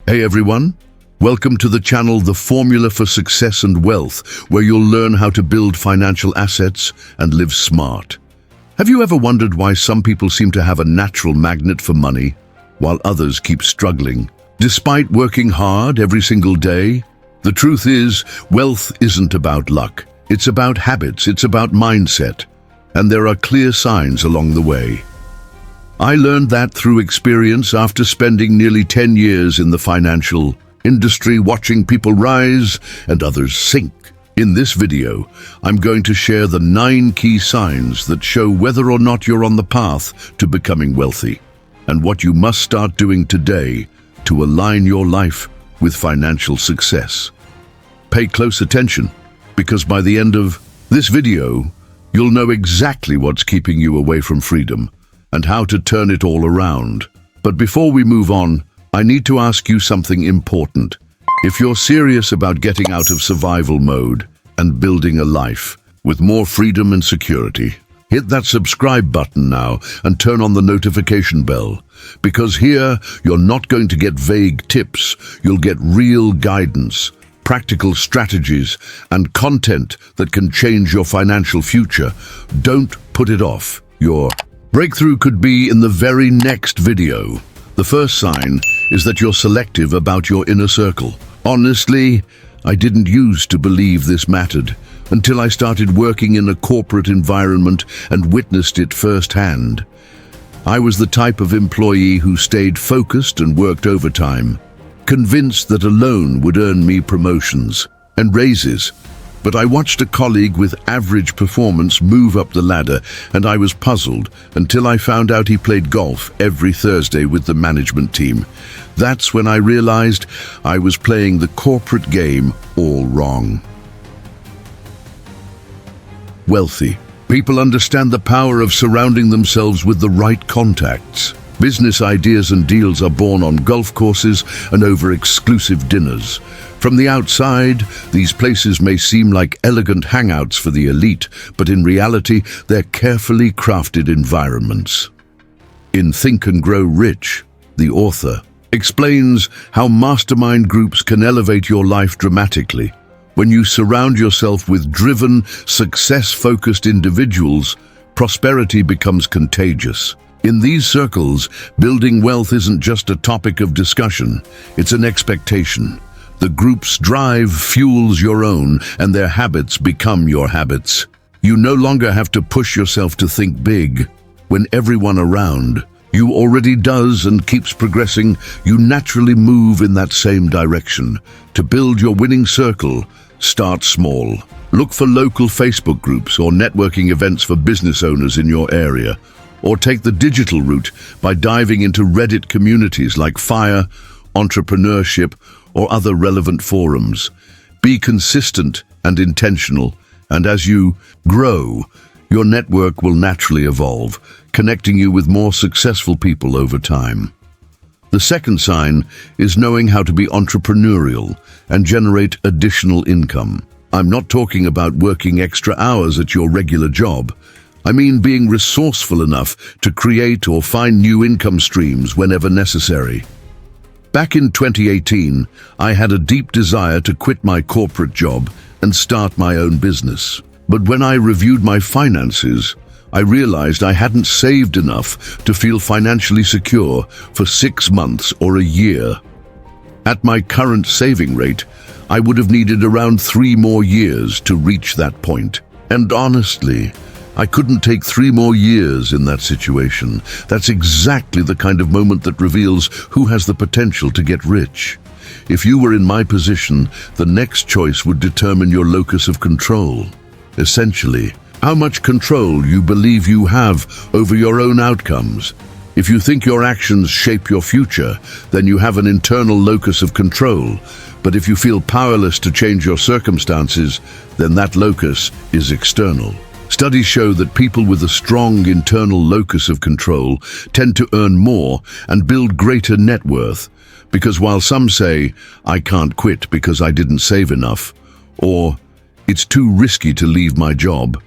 Hey everyone, welcome to the channel The Formula for Success and Wealth, where you'll learn how to build financial assets and live smart. Have you ever wondered why some people seem to have a natural magnet for money, while others keep struggling, despite working hard every single day? The truth is, wealth isn't about luck. It's about habits, it's about mindset, and there are clear signs along the way. I learned that through experience after spending nearly 10 years in the financial industry, watching people rise and others sink. In this video, I'm going to share the 9 key signs that show whether or not you're on the path to becoming wealthy, and what you must start doing today to align your life with financial success. Pay close attention, because by the end of this video, you'll know exactly what's keeping you away from freedom and how to turn it all around. But before we move on, I need to ask you something important. If you're serious about getting out of survival mode and building a life with more freedom and security, hit that subscribe button now and turn on the notification bell, because here you're not going to get vague tips, you'll get real guidance, practical strategies, and content that can change your financial future. Don't put it off. Your breakthrough could be in the very next video. The first sign is that you're selective about your inner circle. Honestly, I didn't used to believe this mattered until I started working in a corporate environment and witnessed it firsthand. I was the type of employee who stayed focused and worked overtime, convinced that alone would earn me promotions and raises. But I watched a colleague with average performance move up the ladder, and I was puzzled until I found out he played golf every Thursday with the management team. That's when I realized I was playing the corporate game all wrong. Wealthy people understand the power of surrounding themselves with the right contacts. Business ideas and deals are born on golf courses and over exclusive dinners. From the outside, these places may seem like elegant hangouts for the elite, but in reality, they're carefully crafted environments. In Think and Grow Rich, the author explains how mastermind groups can elevate your life dramatically. When you surround yourself with driven, success-focused individuals, prosperity becomes contagious. In these circles, building wealth isn't just a topic of discussion, it's an expectation. The group's drive fuels your own, and their habits become your habits. You no longer have to push yourself to think big. When everyone around you already does and keeps progressing, you naturally move in that same direction. To build your winning circle, start small. Look for local Facebook groups or networking events for business owners in your area. Or take the digital route by diving into Reddit communities like FIRE, Entrepreneurship, or other relevant forums. Be consistent and intentional, and as you grow, your network will naturally evolve, connecting you with more successful people over time. The second sign is knowing how to be entrepreneurial and generate additional income. I'm not talking about working extra hours at your regular job. I mean being resourceful enough to create or find new income streams whenever necessary. Back in 2018, I had a deep desire to quit my corporate job and start my own business. But when I reviewed my finances, I realized I hadn't saved enough to feel financially secure for 6 months or a year. At my current saving rate, I would have needed around 3 more years to reach that point. And honestly, I couldn't take 3 more years in that situation. That's exactly the kind of moment that reveals who has the potential to get rich. If you were in my position, the next choice would determine your locus of control. Essentially, how much control you believe you have over your own outcomes. If you think your actions shape your future, then you have an internal locus of control. But if you feel powerless to change your circumstances, then that locus is external. Studies show that people with a strong internal locus of control tend to earn more and build greater net worth, because while some say, "I can't quit because I didn't save enough," or "It's too risky to leave my job,"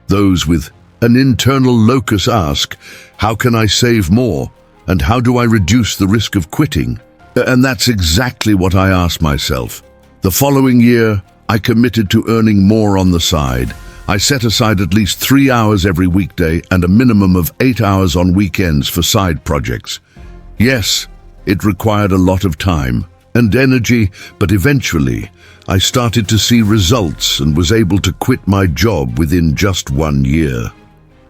those with an internal locus ask, "How can I save more? And how do I reduce the risk of quitting?" And that's exactly what I asked myself. The following year, I committed to earning more on the side. I set aside at least 3 hours every weekday and a minimum of 8 hours on weekends for side projects. Yes, it required a lot of time and energy, but eventually I started to see results and was able to quit my job within just 1 year.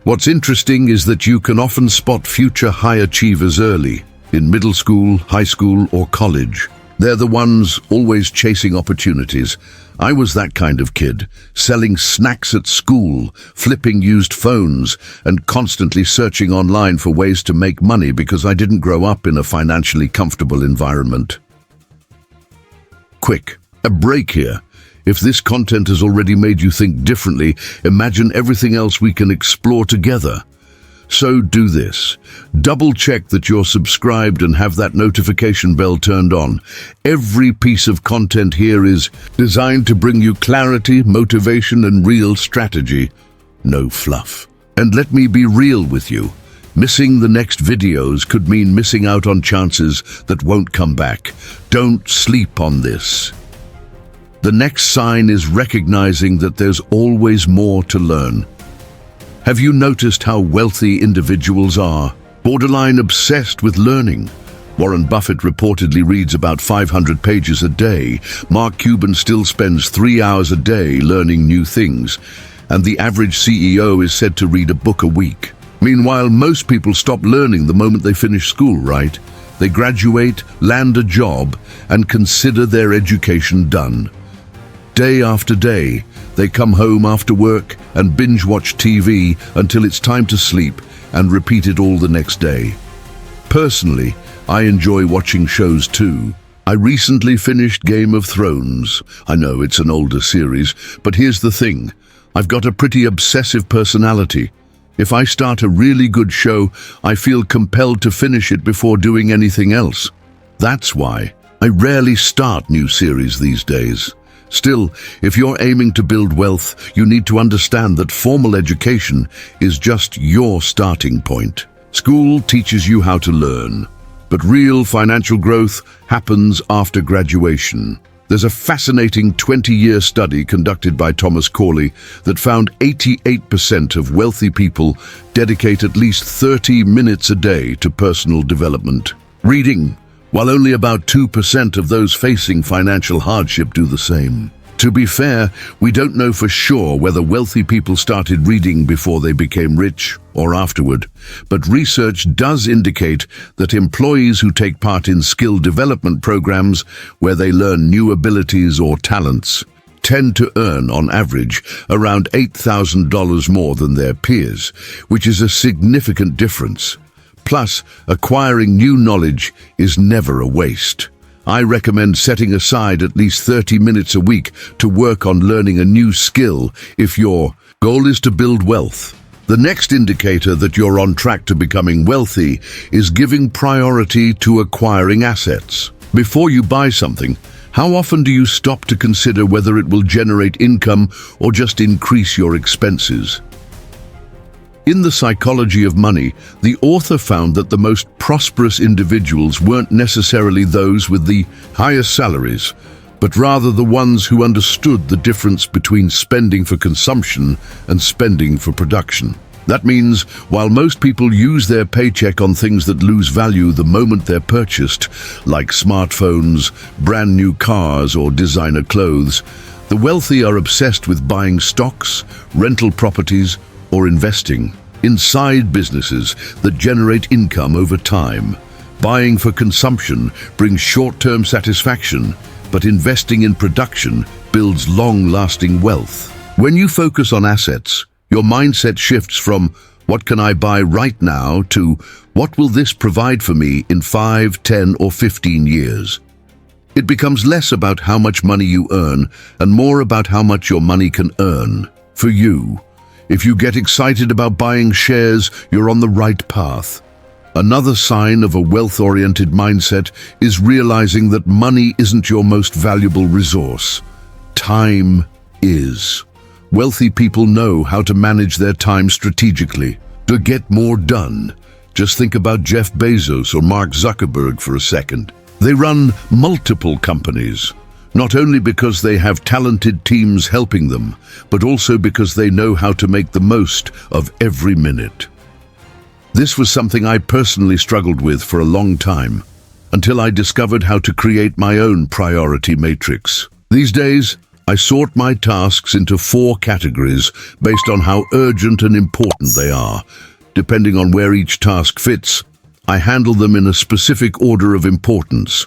What's interesting is that you can often spot future high achievers early, in middle school, high school, or college. They're the ones always chasing opportunities. I was that kind of kid, selling snacks at school, flipping used phones, and constantly searching online for ways to make money because I didn't grow up in a financially comfortable environment. Quick, a break here. If this content has already made you think differently, imagine everything else we can explore together. So do this. Double check that you're subscribed and have that notification bell turned on. Every piece of content here is designed to bring you clarity, motivation, and real strategy. No fluff. And let me be real with you. Missing the next videos could mean missing out on chances that won't come back. Don't sleep on this. The next sign is recognizing that there's always more to learn. Have you noticed how wealthy individuals are? Borderline obsessed with learning. Warren Buffett reportedly reads about 500 pages a day. Mark Cuban still spends 3 hours a day learning new things. And the average CEO is said to read a book a week. Meanwhile, most people stop learning the moment they finish school, right? They graduate, land a job, and consider their education done. Day after day, they come home after work and binge-watch TV until it's time to sleep and repeat it all the next day. Personally, I enjoy watching shows too. I recently finished Game of Thrones. I know it's an older series, but here's the thing. I've got a pretty obsessive personality. If I start a really good show, I feel compelled to finish it before doing anything else. That's why I rarely start new series these days. Still, if you're aiming to build wealth, you need to understand that formal education is just your starting point. School teaches you how to learn, but real financial growth happens after graduation. There's a fascinating 20-year study conducted by Thomas Corley that found 88% of wealthy people dedicate at least 30 minutes a day to personal development. Reading, while only about 2% of those facing financial hardship do the same. To be fair, we don't know for sure whether wealthy people started reading before they became rich or afterward, but research does indicate that employees who take part in skill development programs where they learn new abilities or talents tend to earn, on average, around $8,000 more than their peers, which is a significant difference. Plus, acquiring new knowledge is never a waste. I recommend setting aside at least 30 minutes a week to work on learning a new skill if your goal is to build wealth. The next indicator that you're on track to becoming wealthy is giving priority to acquiring assets. Before you buy something, how often do you stop to consider whether it will generate income or just increase your expenses? In The Psychology of Money, the author found that the most prosperous individuals weren't necessarily those with the highest salaries, but rather the ones who understood the difference between spending for consumption and spending for production. That means, while most people use their paycheck on things that lose value the moment they're purchased, like smartphones, brand new cars, or designer clothes, the wealthy are obsessed with buying stocks, rental properties, or investing in side businesses that generate income over time. Buying for consumption brings short-term satisfaction, but investing in production builds long-lasting wealth. When you focus on assets, your mindset shifts from "what can I buy right now" to "what will this provide for me in 5, 10, or 15 years?" It becomes less about how much money you earn and more about how much your money can earn for you. If you get excited about buying shares, you're on the right path. Another sign of a wealth-oriented mindset is realizing that money isn't your most valuable resource. Time is. Wealthy people know how to manage their time strategically to get more done. Just think about Jeff Bezos or Mark Zuckerberg for a second. They run multiple companies, not only because they have talented teams helping them, but also because they know how to make the most of every minute. This was something I personally struggled with for a long time, until I discovered how to create my own priority matrix. These days, I sort my tasks into 4 categories based on how urgent and important they are. Depending on where each task fits, I handle them in a specific order of importance.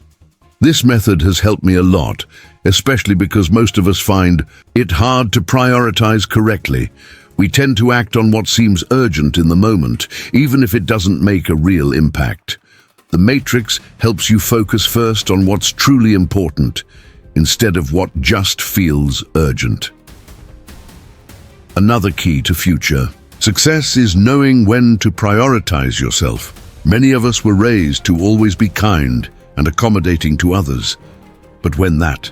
This method has helped me a lot, especially because most of us find it hard to prioritize correctly. We tend to act on what seems urgent in the moment, even if it doesn't make a real impact. The matrix helps you focus first on what's truly important, instead of what just feels urgent. Another key to future success is knowing when to prioritize yourself. Many of us were raised to always be kind and accommodating to others, but when that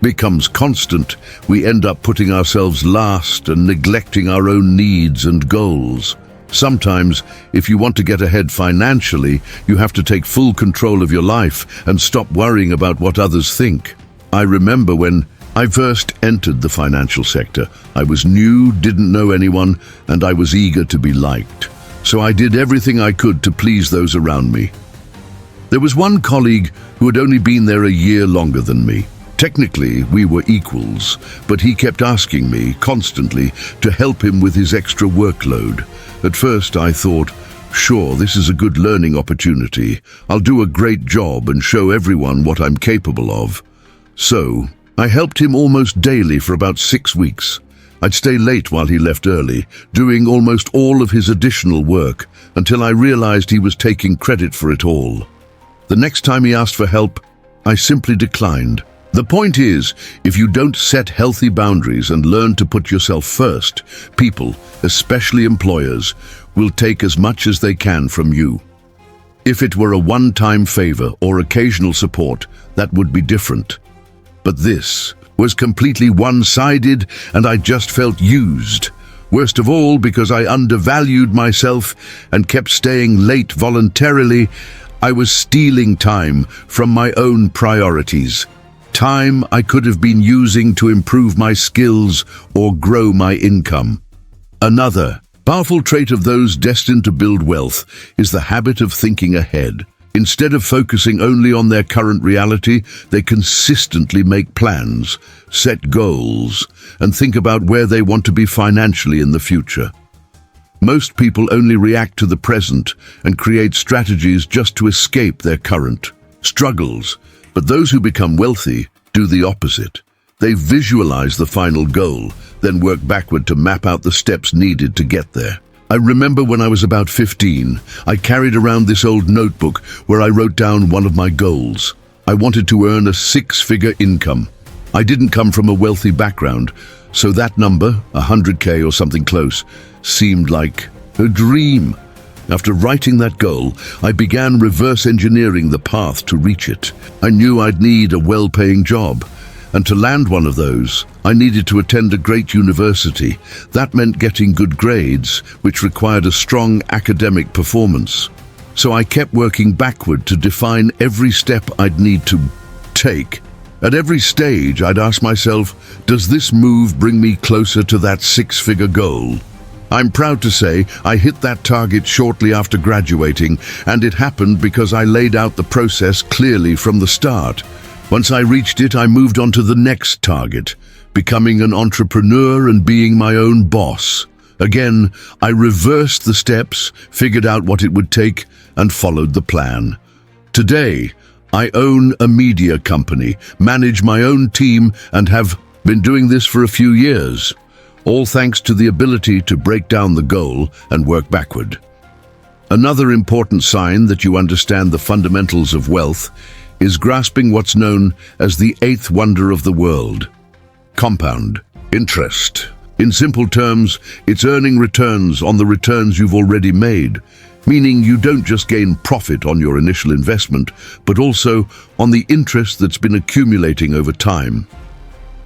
becomes constant, we end up putting ourselves last and neglecting our own needs and goals. Sometimes, if you want to get ahead financially, you have to take full control of your life and stop worrying about what others think. I remember when I first entered the financial sector. I was new, didn't know anyone, and I was eager to be liked. So I did everything I could to please those around me. There was one colleague who had only been there a year longer than me. Technically, we were equals, but he kept asking me constantly to help him with his extra workload. At first, I thought, sure, this is a good learning opportunity. I'll do a great job and show everyone what I'm capable of. So, I helped him almost daily for about 6 weeks. I'd stay late while he left early, doing almost all of his additional work, until I realized he was taking credit for it all. The next time he asked for help, I simply declined. The point is, if you don't set healthy boundaries and learn to put yourself first, people, especially employers, will take as much as they can from you. If it were a one-time favor or occasional support, that would be different. But this was completely one-sided, and I just felt used. Worst of all, because I undervalued myself and kept staying late voluntarily, I was stealing time from my own priorities. Time I could have been using to improve my skills or grow my income. Another powerful trait of those destined to build wealth is the habit of thinking ahead. Instead of focusing only on their current reality, they consistently make plans, set goals, and think about where they want to be financially in the future. Most people only react to the present and create strategies just to escape their current struggles. But those who become wealthy do the opposite. They visualize the final goal, then work backward to map out the steps needed to get there. I remember when I was about 15, I carried around this old notebook where I wrote down one of my goals. I wanted to earn a 6-figure income. I didn't come from a wealthy background, so that number, 100K or something close, seemed like a dream. After writing that goal, I began reverse engineering the path to reach it. I knew I'd need a well-paying job, and to land one of those, I needed to attend a great university. That meant getting good grades, which required a strong academic performance. So I kept working backward to define every step I'd need to take. At every stage, I'd ask myself, does this move bring me closer to that 6-figure goal? I'm proud to say I hit that target shortly after graduating, and it happened because I laid out the process clearly from the start. Once I reached it, I moved on to the next target, becoming an entrepreneur and being my own boss. Again, I reversed the steps, figured out what it would take, and followed the plan. Today, I own a media company, manage my own team, and have been doing this for a few years. All thanks to the ability to break down the goal and work backward. Another important sign that you understand the fundamentals of wealth is grasping what's known as the 8th wonder of the world: compound interest. In simple terms, it's earning returns on the returns you've already made, meaning you don't just gain profit on your initial investment, but also on the interest that's been accumulating over time.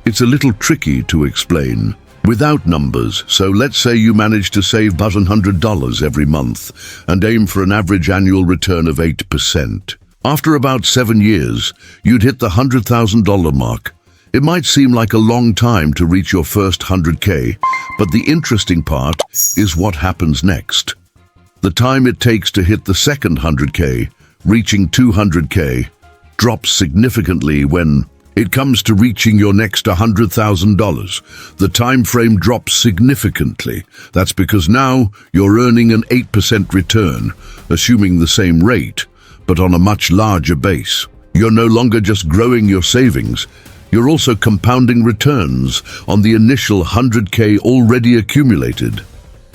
It's a little tricky to explain without numbers, so let's say you manage to save about $100 every month and aim for an average annual return of 8%. After about 7 years, you'd hit the $100,000 mark. It might seem like a long time to reach your first 100K, but the interesting part is what happens next. The time it takes to hit the second 100K, reaching 200K, drops significantly when it comes to reaching your next $100,000. The time frame drops significantly. That's because now you're earning an 8% return, assuming the same rate, but on a much larger base. You're no longer just growing your savings, you're also compounding returns on the initial 100K already accumulated.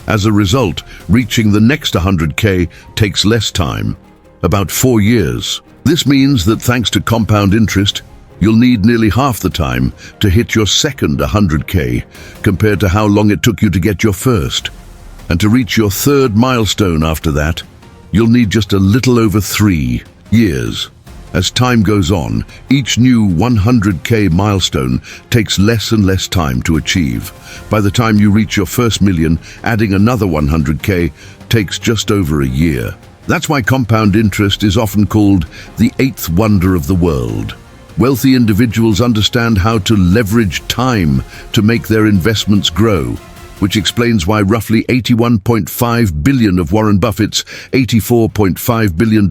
As a result, reaching the next 100K takes less time, about 4 years. This means that thanks to compound interest, you'll need nearly half the time to hit your second 100K compared to how long it took you to get your first. And to reach your third milestone after that, you'll need just a little over 3 years. As time goes on, each new 100K milestone takes less and less time to achieve. By the time you reach your first million, adding another 100K takes just over a year. That's why compound interest is often called the eighth wonder of the world. Wealthy individuals understand how to leverage time to make their investments grow, which explains why roughly $81.5 billion of Warren Buffett's $84.5 billion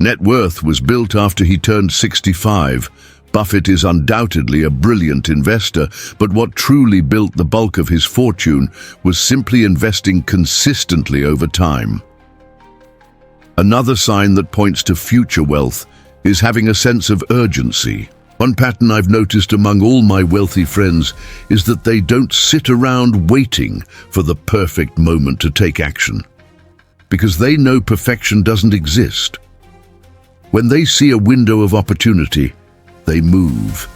net worth was built after he turned 65. Buffett is undoubtedly a brilliant investor, but what truly built the bulk of his fortune was simply investing consistently over time. Another sign that points to future wealth is having a sense of urgency. One pattern I've noticed among all my wealthy friends is that they don't sit around waiting for the perfect moment to take action, because they know perfection doesn't exist. When they see a window of opportunity, they move.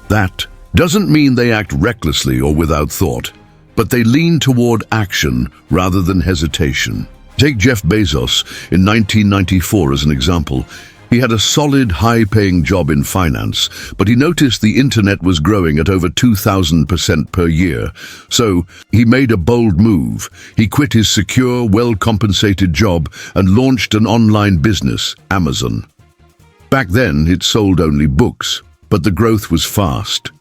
That doesn't mean they act recklessly or without thought, but they lean toward action rather than hesitation. Take Jeff Bezos in 1994 as an example. He had a solid, high-paying job in finance, but he noticed the internet was growing at over 2,000% per year. So he made a bold move. He quit his secure, well-compensated job and launched an online business, Amazon. Back then, it sold only books, but the growth was fast.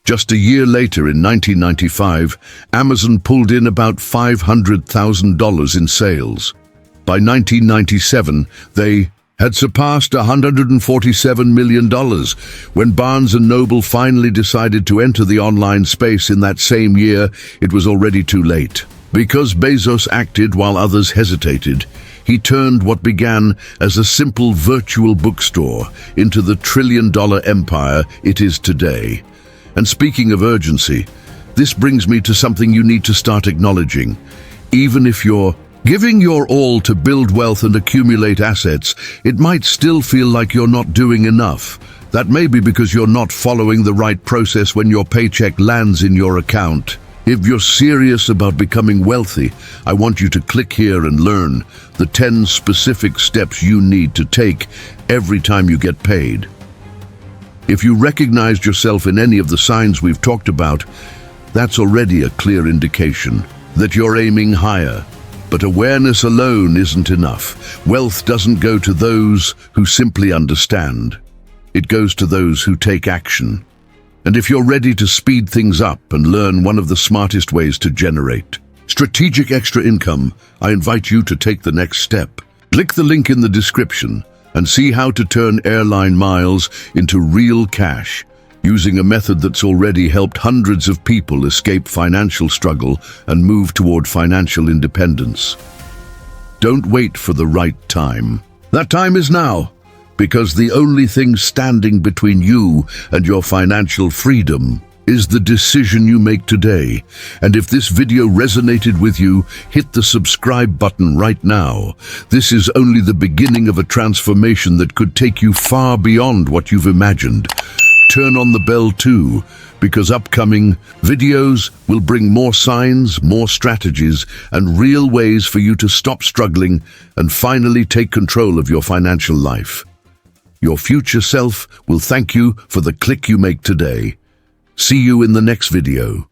Just a year later, in 1995, Amazon pulled in about $500,000 in sales. By 1997, they had surpassed $147 million when Barnes & Noble finally decided to enter the online space in that same year. It was already too late. Because Bezos acted while others hesitated, he turned what began as a simple virtual bookstore into the trillion-dollar empire it is today. And speaking of urgency, this brings me to something you need to start acknowledging. Even if you're giving your all to build wealth and accumulate assets, it might still feel like you're not doing enough. That may be because you're not following the right process when your paycheck lands in your account. If you're serious about becoming wealthy, I want you to click here and learn the 10 specific steps you need to take every time you get paid. If you recognized yourself in any of the signs we've talked about, that's already a clear indication that you're aiming higher. But awareness alone isn't enough. Wealth doesn't go to those who simply understand. It goes to those who take action. And if you're ready to speed things up and learn one of the smartest ways to generate strategic extra income, I invite you to take the next step. Click the link in the description and see how to turn airline miles into real cash, using a method that's already helped hundreds of people escape financial struggle and move toward financial independence. Don't wait for the right time. That time is now, because the only thing standing between you and your financial freedom is the decision you make today. And if this video resonated with you, hit the subscribe button right now. This is only the beginning of a transformation that could take you far beyond what you've imagined. Turn on the bell too, because upcoming videos will bring more signs, more strategies, and real ways for you to stop struggling and finally take control of your financial life. Your future self will thank you for the click you make today. See you in the next video.